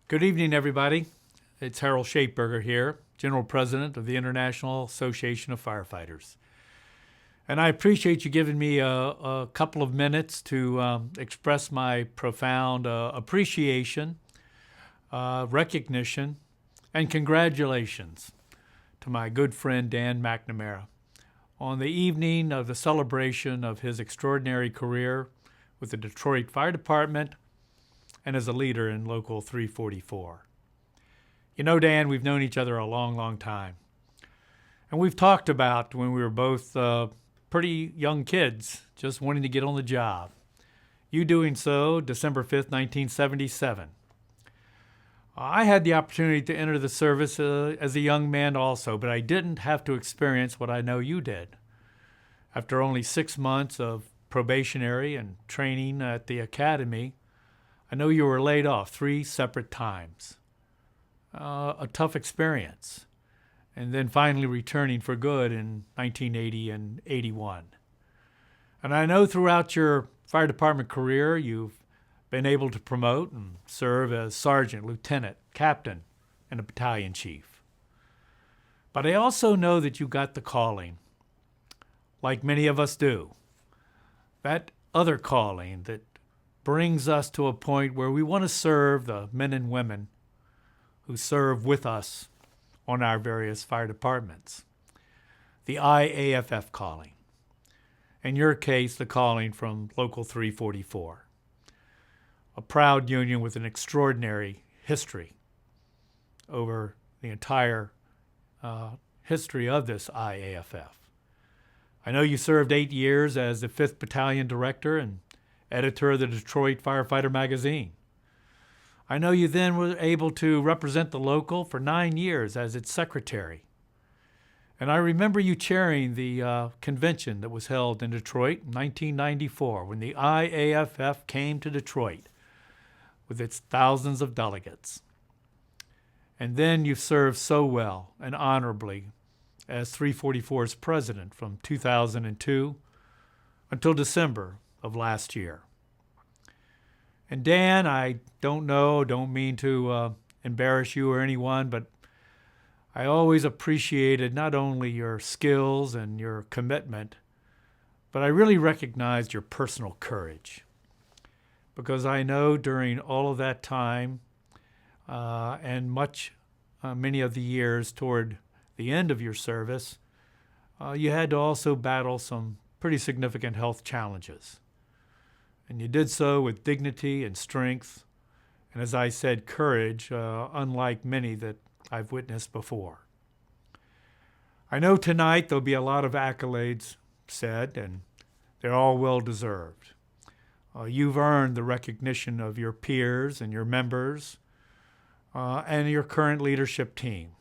Good evening, everybody. It's Harold Schaitberger here, General President of the International Association of Firefighters. And I appreciate you giving me a couple of minutes to express my profound appreciation, recognition, and congratulations to my good friend Dan McNamara on the evening of the celebration of his extraordinary career with the Detroit Fire Department and as a leader in Local 344. You know, Dan, we've known each other a long, long time. And we've talked about when we were both pretty young kids, just wanting to get on the job. You doing so December 5th, 1977. I had the opportunity to enter the service as a young man also, but I didn't have to experience what I know you did. After only 6 months of probationary and training at the academy, I know you were laid off 3 separate times. A tough experience. And then finally returning for good in 1980 and 81. And I know throughout your fire department career, you've been able to promote and serve as sergeant, lieutenant, captain, and a battalion chief. But I also know that you got the calling, like many of us do. That other calling that brings us to a point where we want to serve the men and women who serve with us on our various fire departments. The IAFF calling. In your case, the calling from Local 344. A proud union with an extraordinary history over the entire history of this IAFF. I know you served 8 years as the 5th Battalion Director and editor of the Detroit Firefighter magazine. I know you then were able to represent the local for 9 years as its secretary. And I remember you chairing the convention that was held in Detroit in 1994 when the IAFF came to Detroit with its thousands of delegates. And then you served so well and honorably as 344's president from 2002 until December of last year. And Dan, I don't mean to embarrass you or anyone, but I always appreciated not only your skills and your commitment, but I really recognized your personal courage. Because I know during all of that time and many of the years toward the end of your service, you had to also battle some pretty significant health challenges. And you did so with dignity and strength, and as I said, courage, unlike many that I've witnessed before. I know tonight there'll be a lot of accolades said, and they're all well-deserved. You've earned the recognition of your peers and your members and your current leadership team.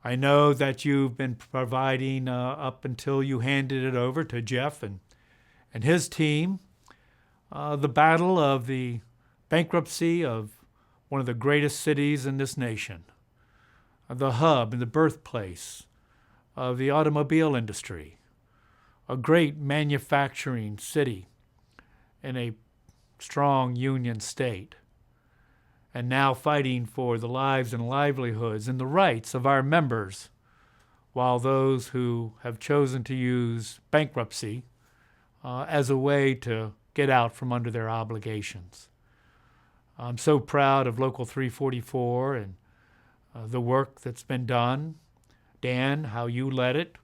I know that you've been providing up until you handed it over to Jeff and his team, the battle of the bankruptcy of one of the greatest cities in this nation, the hub and the birthplace of the automobile industry, a great manufacturing city in a strong union state, and now fighting for the lives and livelihoods and the rights of our members, while those who have chosen to use bankruptcy as a way to get out from under their obligations. I'm so proud of Local 344 and the work that's been done. Dan, how you led it,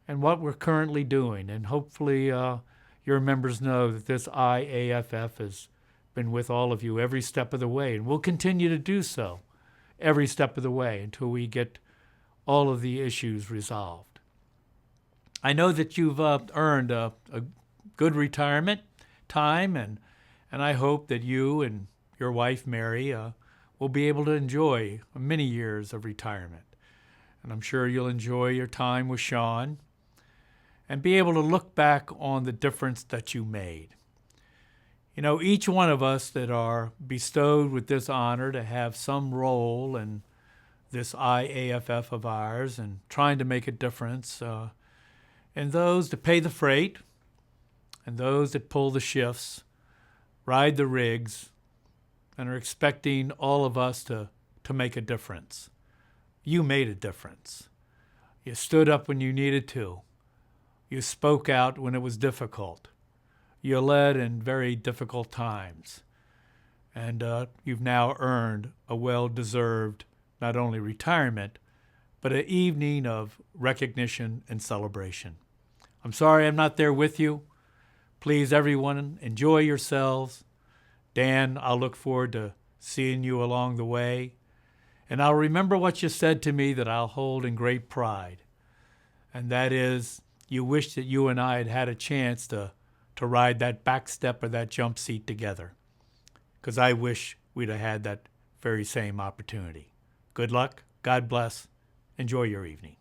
and what we're currently doing. And hopefully your members know that this IAFF has been with all of you every step of the way, and we'll continue to do so every step of the way until we get all of the issues resolved. I know that you've earned a good retirement time, and I hope that you and your wife, Mary, will be able to enjoy many years of retirement. And I'm sure you'll enjoy your time with Sean and be able to look back on the difference that you made. You know, each one of us that are bestowed with this honor to have some role in this IAFF of ours and trying to make a difference, and those that pay the freight and those that pull the shifts, ride the rigs, and are expecting all of us to make a difference. You made a difference. You stood up when you needed to. You spoke out when it was difficult. You led in very difficult times. And you've now earned a well-deserved not only retirement, but an evening of recognition and celebration. I'm sorry I'm not there with you. Please, everyone, enjoy yourselves. Dan, I'll look forward to seeing you along the way. And I'll remember what you said to me that I'll hold in great pride. And that is, you wish that you and I had had a chance to ride that back step or that jump seat together. Because I wish we'd have had that very same opportunity. Good luck. God bless. Enjoy your evening.